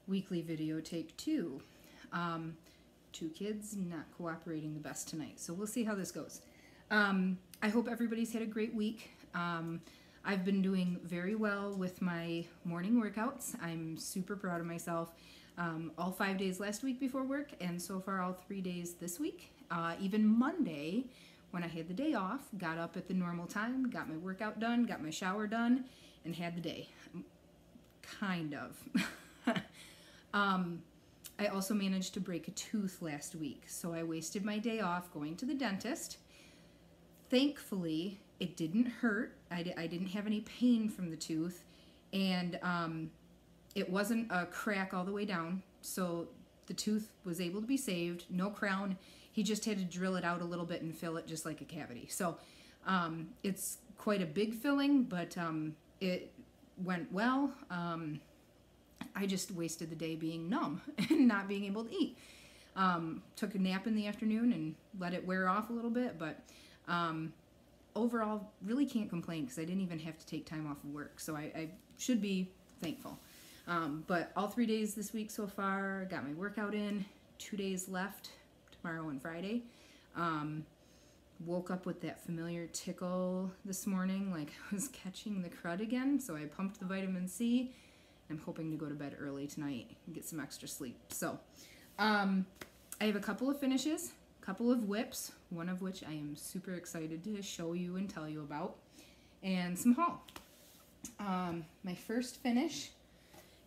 weekly video take two. Two kids not cooperating the best tonight, so we'll see how this goes. I hope everybody's had a great week. I've been doing very well with my morning workouts. I'm super proud of myself. All 5 days last week before work, and so far all 3 days this week. Even Monday, when I had the day off, got up at the normal time, got my workout done, got my shower done, and had the day. Kind of. I also managed to break a tooth last week, so I wasted my day off going to the dentist. Thankfully, it didn't hurt. I didn't have any pain from the tooth, and it wasn't a crack all the way down, so the tooth was able to be saved. No crown. He just had to drill it out a little bit and fill it just like a cavity. So it's quite a big filling, but it went well. I just wasted the day being numb and not being able to eat. Took a nap in the afternoon and let it wear off a little bit, but overall, really can't complain because I didn't even have to take time off of work, so I should be thankful. But all 3 days this week so far, got my workout in, 2 days left, tomorrow and Friday. Woke up with that familiar tickle this morning, like I was catching the crud again, so I pumped the vitamin C. I'm hoping to go to bed early tonight and get some extra sleep. So I have a couple of finishes, a couple of WIPs, one of which I am super excited to show you and tell you about, and some haul. My first finish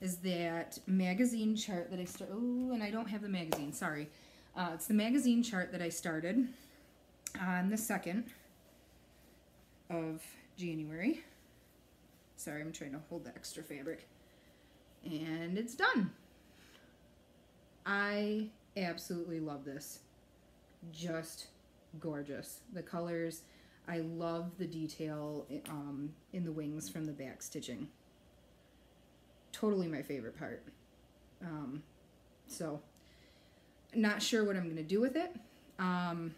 is that magazine chart that I started. Oh, and I don't have the magazine, sorry. It's the magazine chart that I started on the 2nd of January. Sorry, I'm trying to hold the extra fabric. And it's done. I absolutely love this. Just gorgeous. The colors, I love the detail in the wings from the back stitching. Totally my favorite part. So, not sure what I'm going to do with it. I'll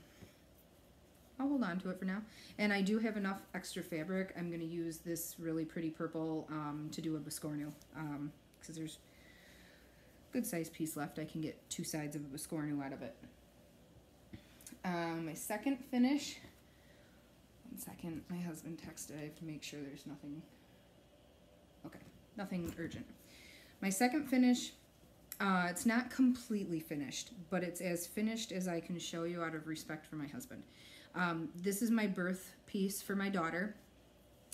hold on to it for now. And I do have enough extra fabric. I'm going to use this really pretty purple to do a biscornu. Because there's a good size piece left. I can get 2 sides of a biscornu out of it. My second finish. 1 second. My husband texted. I have to make sure there's nothing. Okay. Nothing urgent. My second finish, it's not completely finished, but it's as finished as I can show you out of respect for my husband. This is my birth piece for my daughter,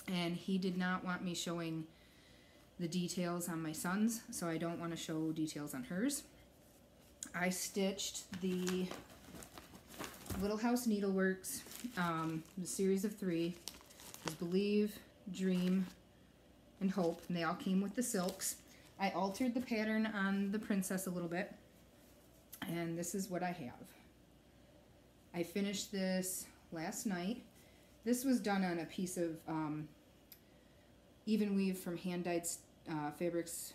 and he did not want me showing the details on my son's, so I don't want to show details on hers. I stitched the Little House Needleworks, the series of 3, is Believe, Dream, and Hope, and they all came with the silks. I altered the pattern on the princess a little bit, and this is what I have. I finished this last night. This was done on a piece of even weave from Hand Dyed Fabrics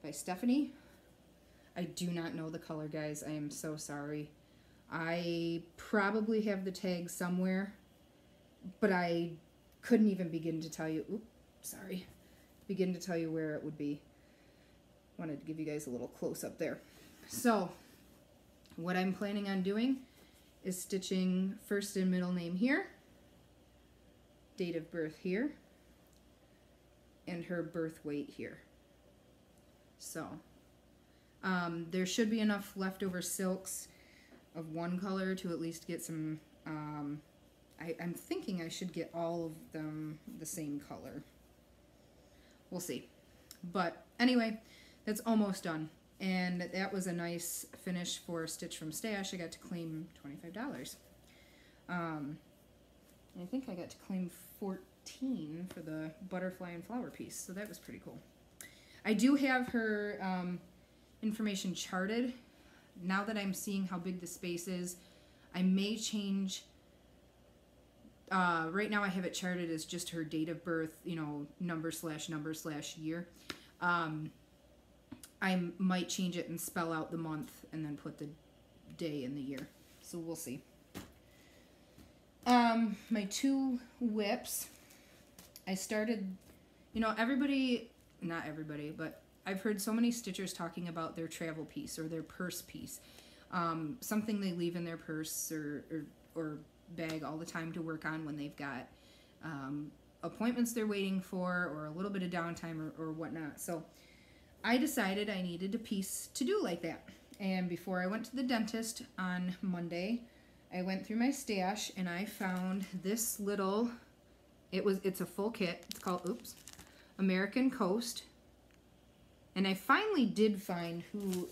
by Stephanie. I do not know the color, guys. I am so sorry. I probably have the tag somewhere, but I couldn't even begin to tell you. Oops. Sorry, begin to tell you where it would be. Wanted to give you guys a little close up there. So what I'm planning on doing is stitching first and middle name here, date of birth here, and her birth weight here. So there should be enough leftover silks of one color to at least get some, I'm thinking I should get all of them the same color. We'll see. But anyway, that's almost done. And that was a nice finish for Stitch from Stash. I got to claim $25. I think I got to claim 14 for the butterfly and flower piece, so that was pretty cool. I do have her information charted. Now that I'm seeing how big the space is, I may change. Right now I have it charted as just her date of birth, you know, number/number/year. I might change it and spell out the month and then put the day in the year. So we'll see. My 2 WIPs, I started, you know, everybody, not everybody, but I've heard so many stitchers talking about their travel piece or their purse piece, something they leave in their purse or bag all the time to work on when they've got appointments they're waiting for or a little bit of downtime or whatnot. So I decided I needed a piece to do like that. And before I went to the dentist on Monday, I went through my stash and I found this little, it's a full kit. It's called, American Coast. And I finally did find who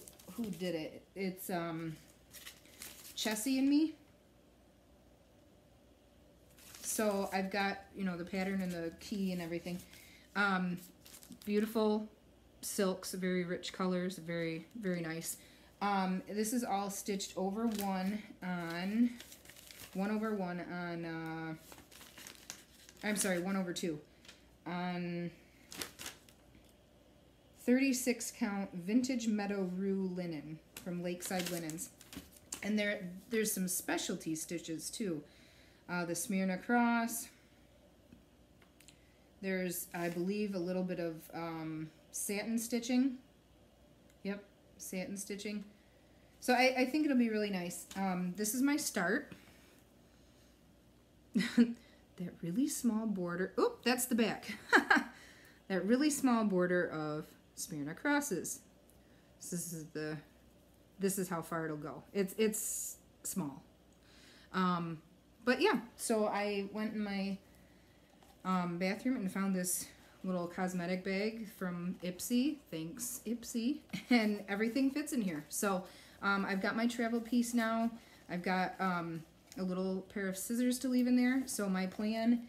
did it. It's Chessie and me. So I've got, you know, the pattern and the key and everything. Beautiful silks, very rich colors, very, very nice. This is all stitched over one over two on 36 count vintage meadow rue linen from Lakeside Linens. And there's some specialty stitches too. The Smyrna cross. There's, I believe, a little bit of satin stitching. Yep, satin stitching. So I think it'll be really nice. This is my start. That really small border. Oop, that's the back. That really small border of Smyrna crosses. So this is how far it'll go. It's small. But yeah, so I went in my bathroom and found this little cosmetic bag from Ipsy. Thanks, Ipsy. And everything fits in here. So I've got my travel piece now. I've got a little pair of scissors to leave in there. So my plan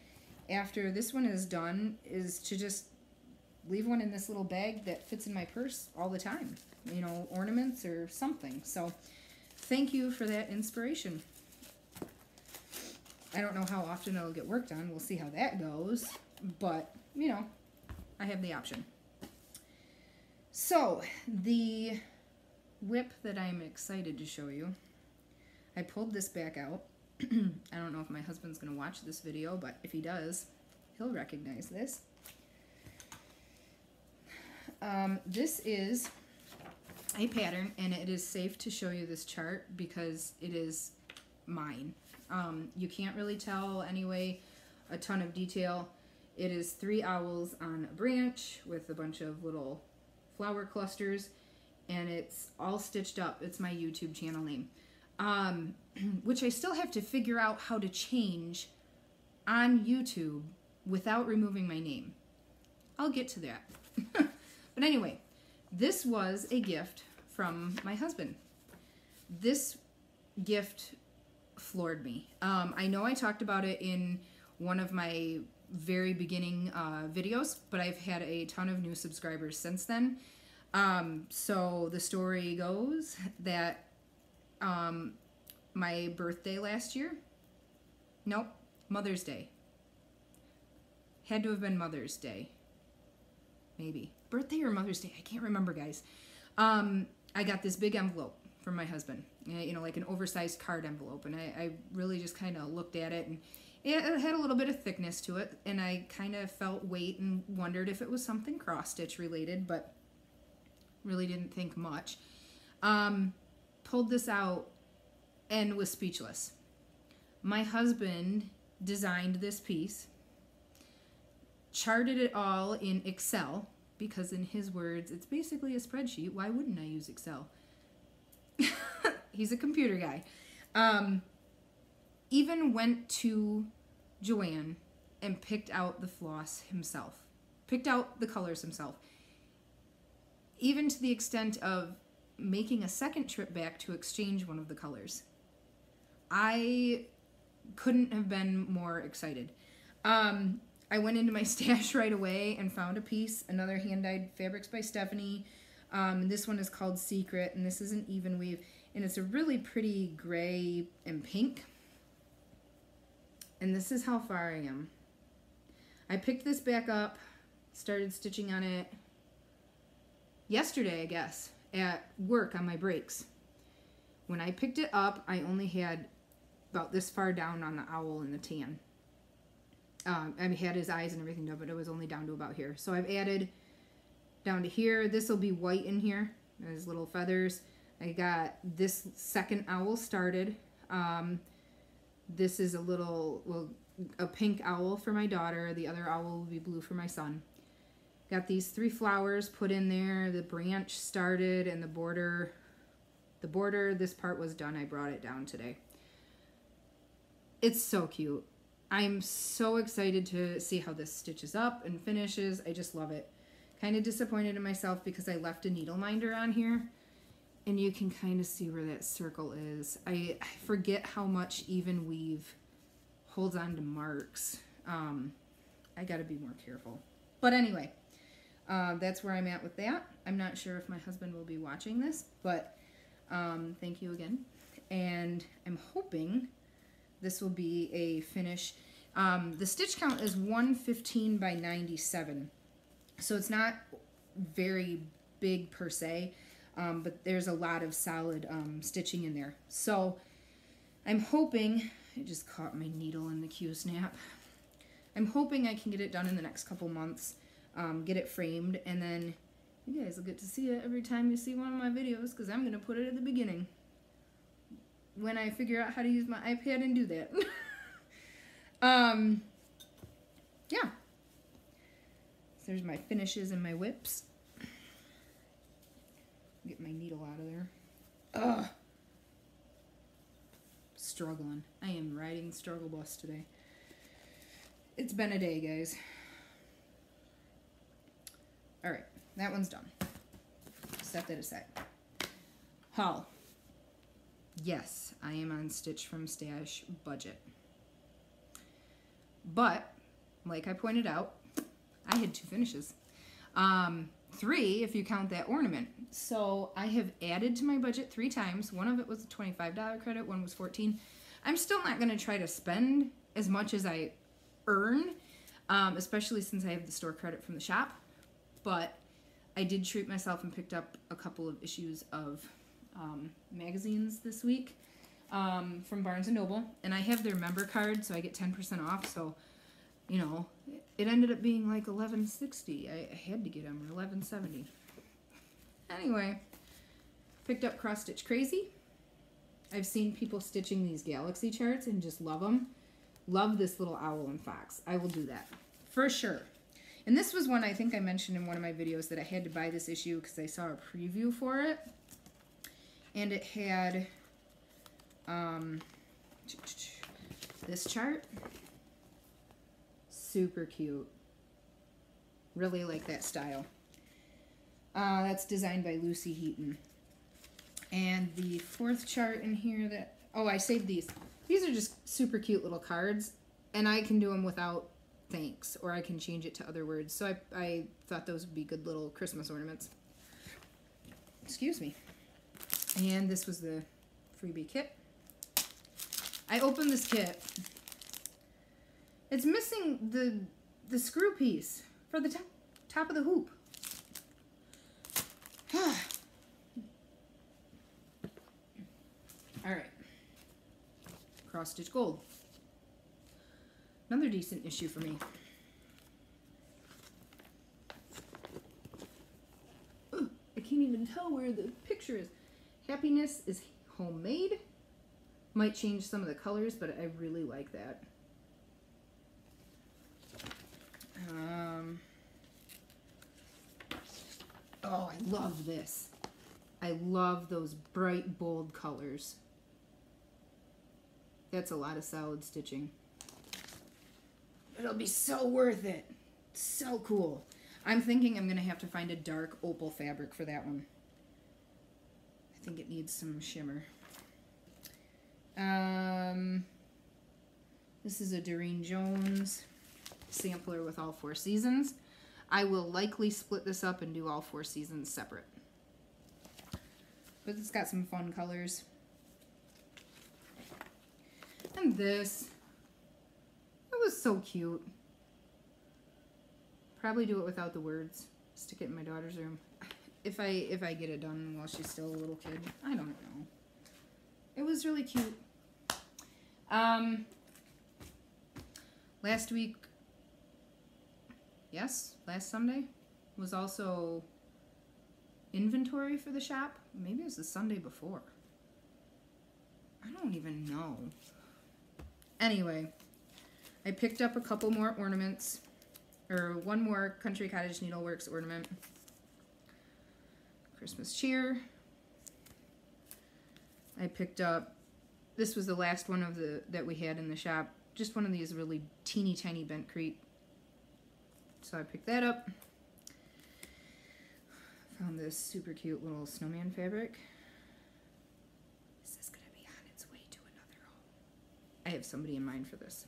after this one is done is to just leave one in this little bag that fits in my purse all the time. You know, ornaments or something. So thank you for that inspiration. I don't know how often it'll get worked on. We'll see how that goes. But, you know, I have the option. So, the WIP that I'm excited to show you, I pulled this back out. I don't know if my husband's going to watch this video, but if he does, he'll recognize this. This is a pattern, and it is safe to show you this chart because it is mine. You can't really tell anyway, a ton of detail. It is 3 owls on a branch with a bunch of little flower clusters, and it's all stitched up. It's my YouTube channel name, which I still have to figure out how to change on YouTube without removing my name. I'll get to that. But anyway, this was a gift from my husband. This gift floored me. I know I talked about it in one of my very beginning videos, but I've had a ton of new subscribers since then. So the story goes that my birthday last year, nope, Mother's Day. Had to have been Mother's Day. Maybe. Birthday or Mother's Day, I can't remember, guys. I got this big envelope from my husband, you know, like an oversized card envelope, and I really just kind of looked at it, and it had a little bit of thickness to it, and I kind of felt weight and wondered if it was something cross-stitch related, but really didn't think much. Pulled this out and was speechless. My husband designed this piece, charted it all in Excel, because in his words, it's basically a spreadsheet. Why wouldn't I use Excel? He's a computer guy. Even went to Joanne and picked out the floss himself. Picked out the colors himself. Even to the extent of making a second trip back to exchange one of the colors. I couldn't have been more excited. I went into my stash right away and found a piece, another hand-dyed Fabrics by Stephanie. This one is called Secret, and this is an even weave, and it's a really pretty gray and pink. And this is how far I am. I picked this back up, started stitching on it yesterday, I guess, at work on my breaks. When I picked it up, I only had about this far down on the owl and the tan. I had his eyes and everything done, but it was only down to about here. So I've added down to here. This will be white in here. There's little feathers. I got this second owl started. This is a little, well, a pink owl for my daughter. The other owl will be blue for my son. Got these 3 flowers put in there. The branch started and the border, this part was done. I brought it down today. It's so cute. I'm so excited to see how this stitches up and finishes. I just love it. Kind of disappointed in myself because I left a needle minder on here. And you can kind of see where that circle is. I forget how much even weave holds on to marks. I got to be more careful. But anyway, that's where I'm at with that. I'm not sure if my husband will be watching this, but thank you again. And I'm hoping this will be a finish. The stitch count is 115 by 97. So it's not very big per se. But there's a lot of solid stitching in there. So I'm hoping, I just caught my needle in the Q-snap. I'm hoping I can get it done in the next couple months, get it framed, and then you guys will get to see it every time you see one of my videos, because I'm going to put it at the beginning when I figure out how to use my iPad and do that. Yeah. So there's my finishes and my whips. Get my needle out of there. Ugh. Struggling. I am riding the struggle bus today. It's been a day, guys. Alright, that one's done. Set that aside. Haul. Yes, I am on Stitch from Stash budget. But, like I pointed out, I had 2 finishes. 3 if you count that ornament. So I have added to my budget 3 times. One of it was a $25 credit, one was $14. I'm still not going to try to spend as much as I earn, especially since I have the store credit from the shop. But I did treat myself and picked up a couple of issues of magazines this week from Barnes & Noble. And I have their member card, so I get 10% off. So, you know, it ended up being like $11.60. I had to get them, or $11.70. Anyway, picked up Cross Stitch Crazy. I've seen people stitching these galaxy charts and just love them. Love this little owl and fox. I will do that for sure. And this was one I think I mentioned in one of my videos that I had to buy this issue because I saw a preview for it. And it had this chart. Super cute. Really like that style. That's designed by Lucy Heaton. And the 4th chart in here that... Oh, I saved these. These are just super cute little cards. And I can do them without thanks. Or I can change it to other words. So I thought those would be good little Christmas ornaments. Excuse me. And this was the freebie kit. I opened this kit. It's missing the screw piece for the top of the hoop. Alright. Cross Stitch Gold. Another decent issue for me. Ugh, I can't even tell where the picture is. Happiness is homemade. Might change some of the colors, but I really like that. Oh, I love this. I love those bright, bold colors. That's a lot of solid stitching. It'll be so worth it. So cool. I'm thinking I'm going to have to find a dark opal fabric for that one. I think it needs some shimmer. This is a Doreen Jones sampler with all 4 seasons. I will likely split this up and do all 4 seasons separate. But it's got some fun colors. And this. It was so cute. Probably do it without the words. Stick it in my daughter's room. If I get it done while she's still a little kid. I don't know. It was really cute. Last week, yes, last Sunday, was also inventory for the shop. Maybe it was the Sunday before. I don't even know. Anyway, I picked up a couple more ornaments, or one more Country Cottage Needleworks ornament. Christmas cheer. I picked up, this was the last one of the that we had in the shop, just one of these really teeny tiny bent crete. So I picked that up. Found this super cute little snowman fabric. This is gonna be on its way to another home. I have somebody in mind for this.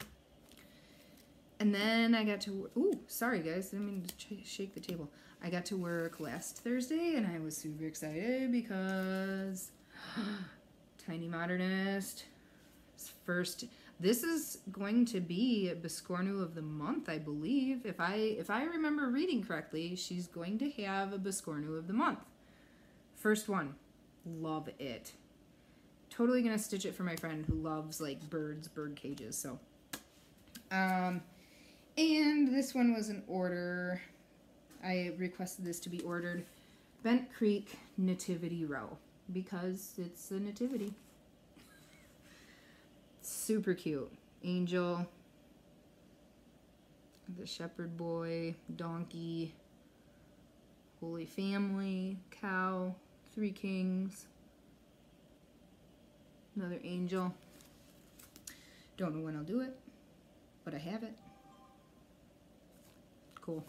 And then I got to, ooh, sorry guys, didn't mean to shake the table. I got to work last Thursday and I was super excited because Tiny Modernist first, this is going to be Biscornu of the month, I believe. If I remember reading correctly, she's going to have a Biscornu of the month. First one. Love it. Totally gonna stitch it for my friend who loves like bird cages, so. And this one was an order. I requested this to be ordered. Bent Creek Nativity Row because it's a nativity. Super cute. Angel, the shepherd boy, donkey, Holy Family, cow, 3 kings, another angel. Don't know when I'll do it, but I have it. Cool.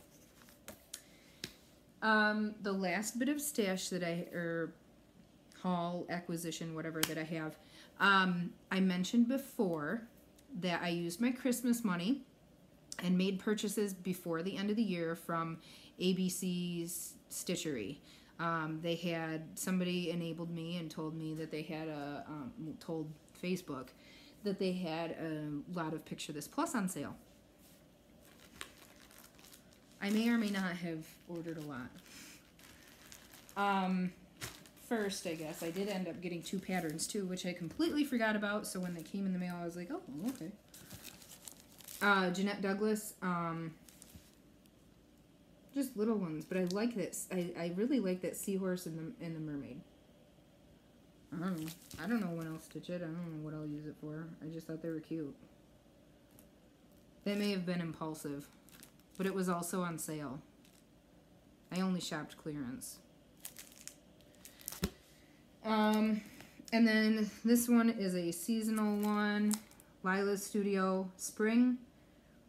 The last bit of stash that or haul, acquisition, whatever that I have, I mentioned before that I used my Christmas money and made purchases before the end of the year from ABC's Stitchery. They had, somebody enabled me and told me that they had told Facebook that they had a lot of Picture This Plus on sale. I may or may not have ordered a lot. First, I guess, I did end up getting 2 patterns too, which I completely forgot about, so when they came in the mail, I was like, oh, okay. Jeanette Douglas, just little ones, but I like this. I really like that seahorse and the mermaid. I don't know when I'll stitch it. I don't know what I'll use it for. I just thought they were cute. They may have been impulsive, but it was also on sale. I only shopped clearance. And then this one is a seasonal one, Lila's Studio Spring.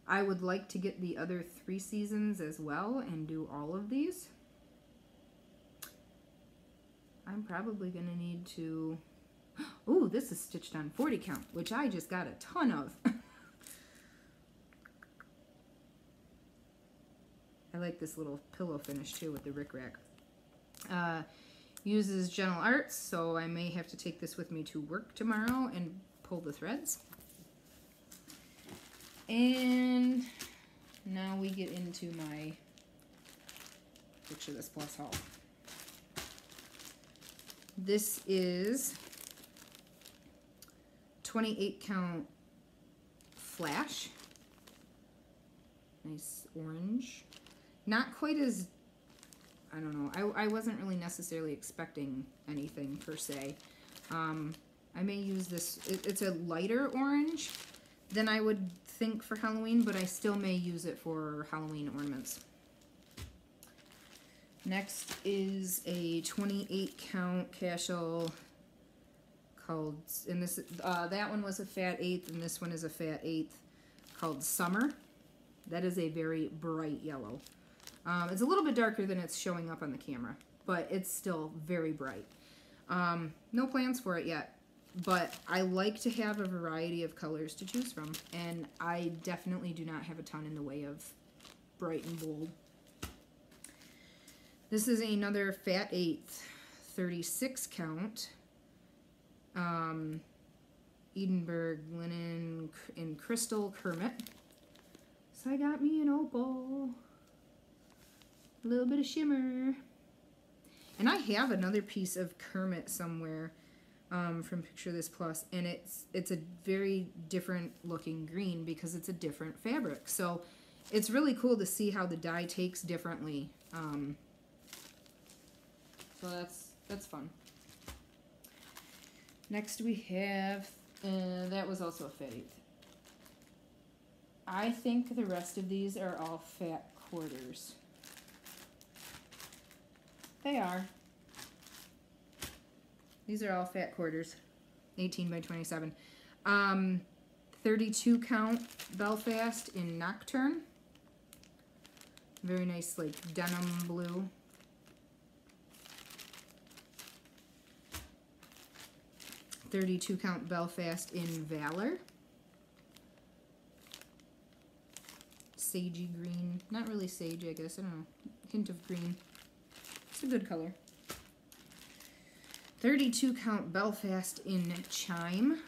I would like to get the other 3 seasons as well and do all of these. I'm probably going to need to... Ooh, this is stitched on 40 count, which I just got a ton of. I like this little pillow finish too with the rickrack. Uses Gentle Arts, so I may have to take this with me to work tomorrow and pull the threads. And now we get into my Picture This Plus haul. This is 28 count flash. Nice orange. Not quite as, I don't know, I wasn't really necessarily expecting anything per se. I may use this, it's a lighter orange than I would think for Halloween, but I still may use it for Halloween ornaments. Next is a 28 count casual called, and this that one was a fat 1/8 and this one is a fat 1/8 called Summer. That is a very bright yellow. It's a little bit darker than it's showing up on the camera, but it's still very bright. No plans for it yet, but I like to have a variety of colors to choose from, and I definitely do not have a ton in the way of bright and bold. This is another fat 1/8, 36 count, Edinburgh linen in crystal Kermit. So I got me an opal, a little bit of shimmer, and I have another piece of Kermit somewhere from Picture This Plus, and it's a very different looking green because it's a different fabric. So it's really cool to see how the dye takes differently. So that's fun. Next we have, that was also a fat 1/8. I think the rest of these are all fat quarters. They are. These are all fat quarters. 18 by 27. 32 count Belfast in Nocturne. Very nice, like, denim blue. .32 count Belfast in Valor. Sagey green. Not really sage, I guess. I don't know. Hint of green. It's a good color. 32 count Belfast in Chime.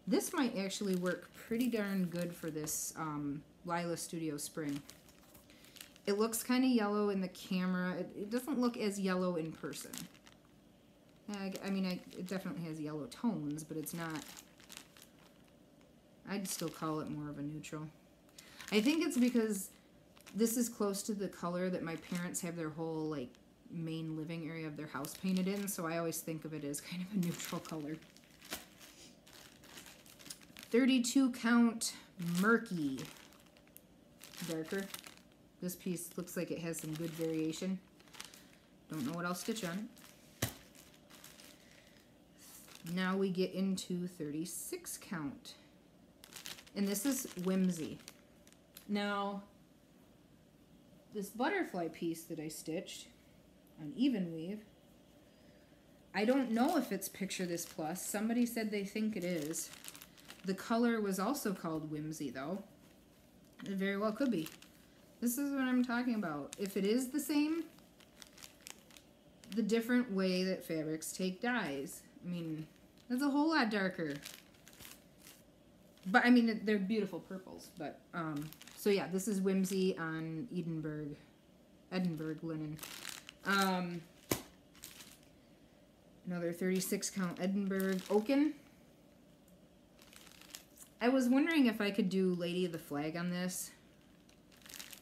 This might actually work pretty darn good for this Lila Studio Spring. It looks kind of yellow in the camera. It doesn't look as yellow in person. I mean, it definitely has yellow tones, but it's not... I'd still call it more of a neutral. I think it's because this is close to the color that my parents have their whole, like, main living area of their house painted in, so I always think of it as kind of a neutral color. 32 count Murky. Darker. This piece looks like it has some good variation. Don't know what I'll stitch on. Now we get into 36 count. And this is Whimsy. Now, this butterfly piece that I stitched on even weave, I don't know if it's Picture This Plus. Somebody said they think it is. The color was also called Whimsy, though. It very well could be. This is what I'm talking about. If it is the same, the different way that fabrics take dyes. I mean, that's a whole lot darker. But, I mean, they're beautiful purples. But, so yeah, this is Whimsy on Edinburgh linen. Another 36 count Edinburgh Oaken. I was wondering if I could do Lady of the Flag on this,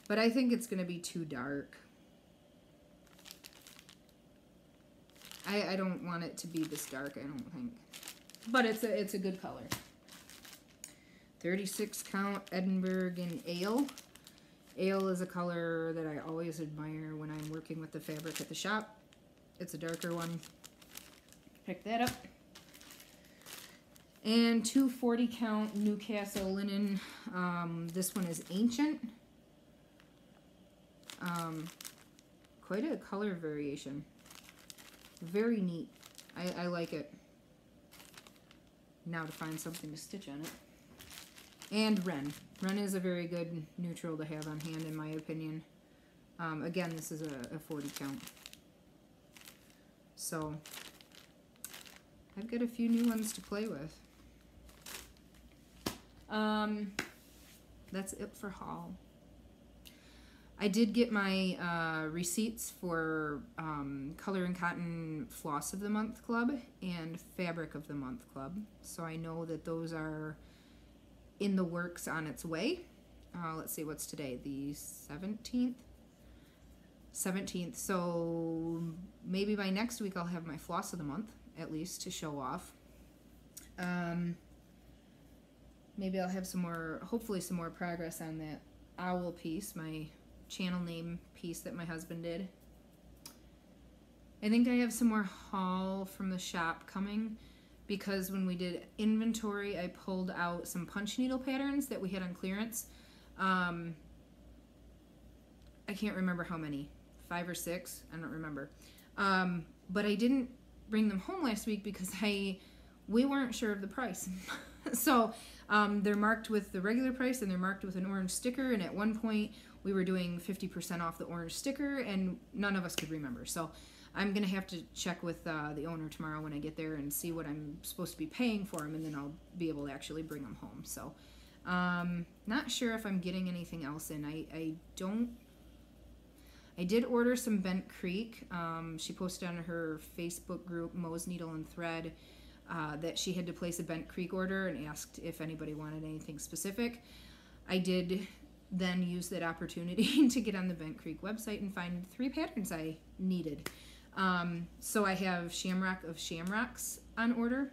but I think it's going to be too dark. I don't want it to be this dark, I don't think. But it's a good color. 36 count Edinburgh in Ale. Ale is a color that I always admire when I'm working with the fabric at the shop. It's a darker one. Pick that up. And 240 count Newcastle linen. This one is Ancient. Quite a color variation. Very neat. I like it. Now to find something to stitch on it. And Wren. Wren is a very good neutral to have on hand, in my opinion. Again, this is a 40 count. So, I've got a few new ones to play with. That's it for haul. I did get my receipts for Color and Cotton Floss of the Month Club and Fabric of the Month Club. So I know that those are in the works on its way. Let's see, what's today? The 17th? 17th. So maybe by next week I'll have my Floss of the Month, at least, to show off. Maybe I'll have some more, hopefully some more progress on that owl piece, my channel name piece that my husband did. I think I have some more haul from the shop coming, because when we did inventory, I pulled out some punch needle patterns that we had on clearance. I can't remember how many, 5 or 6, I don't remember. But I didn't bring them home last week because we weren't sure of the price. So they're marked with the regular price and they're marked with an orange sticker, and at one point we were doing 50% off the orange sticker and none of us could remember. So I'm going to have to check with the owner tomorrow when I get there and see what I'm supposed to be paying for them, and then I'll be able to actually bring them home. So not sure if I'm getting anything else in. I did order some Bent Creek. She posted on her Facebook group, Mo's Needle and Thread, that she had to place a Bent Creek order and asked if anybody wanted anything specific. I did then used that opportunity to get on the Bent Creek website and find 3 patterns I needed. So I have Shamrock of Shamrocks on order,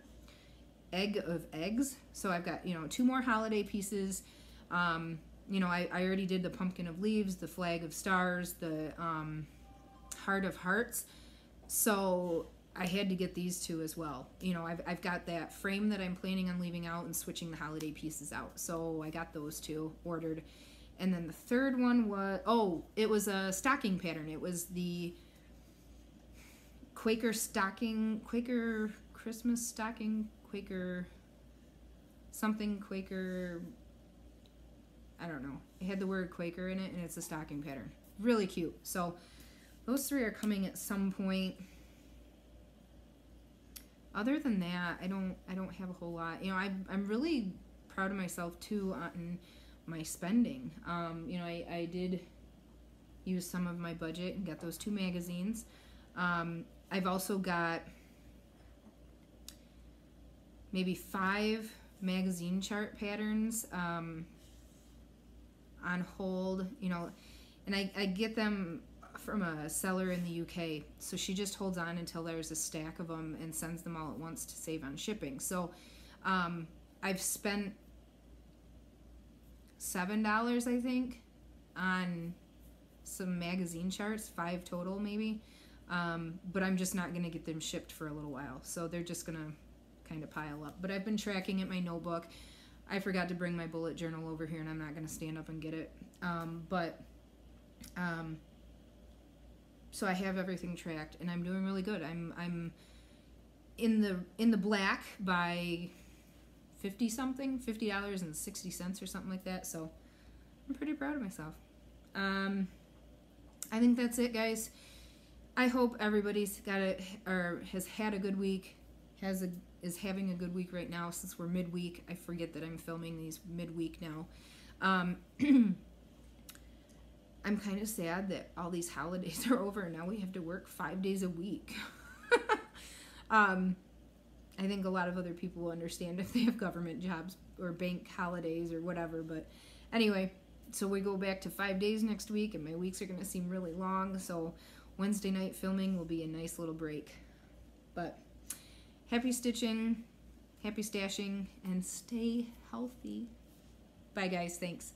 Egg of Eggs. So I've got, 2 more holiday pieces. I already did the Pumpkin of Leaves, the Flag of Stars, the Heart of Hearts. So I had to get these 2 as well. I've got that frame that I'm planning on leaving out and switching the holiday pieces out. So I got those 2 ordered. And then the third one was, it was a stocking pattern. It was the Quaker Christmas stocking, Quaker something, Quaker, I don't know. It had the word Quaker in it, and it's a stocking pattern. Really cute. So those 3 are coming at some point. Other than that, I don't have a whole lot. I'm really proud of myself too on my spending. I did use some of my budget and got those 2 magazines. I've also got maybe 5 magazine chart patterns on hold, and I get them from a seller in the UK. So she just holds on until there's a stack of them and sends them all at once to save on shipping. So I've spent $7, I think, on some magazine charts, 5 total maybe. But I'm just not going to get them shipped for a little while. So they're just going to kind of pile up. But I've been tracking it in my notebook. I forgot to bring my bullet journal over here, and I'm not going to stand up and get it. So I have everything tracked, and I'm doing really good. I'm in the black by $50.60 or something like that. So I'm pretty proud of myself. I think that's it, guys. I hope everybody's has had a good week, is having a good week right now since we're midweek. I forget that I'm filming these midweek now. I'm kind of sad that all these holidays are over and now we have to work 5 days a week. I think a lot of other people will understand if they have government jobs or bank holidays or whatever. But anyway, so we go back to 5 days next week, and my weeks are going to seem really long. So Wednesday night filming will be a nice little break. But happy stitching, happy stashing, and stay healthy. Bye, guys. Thanks.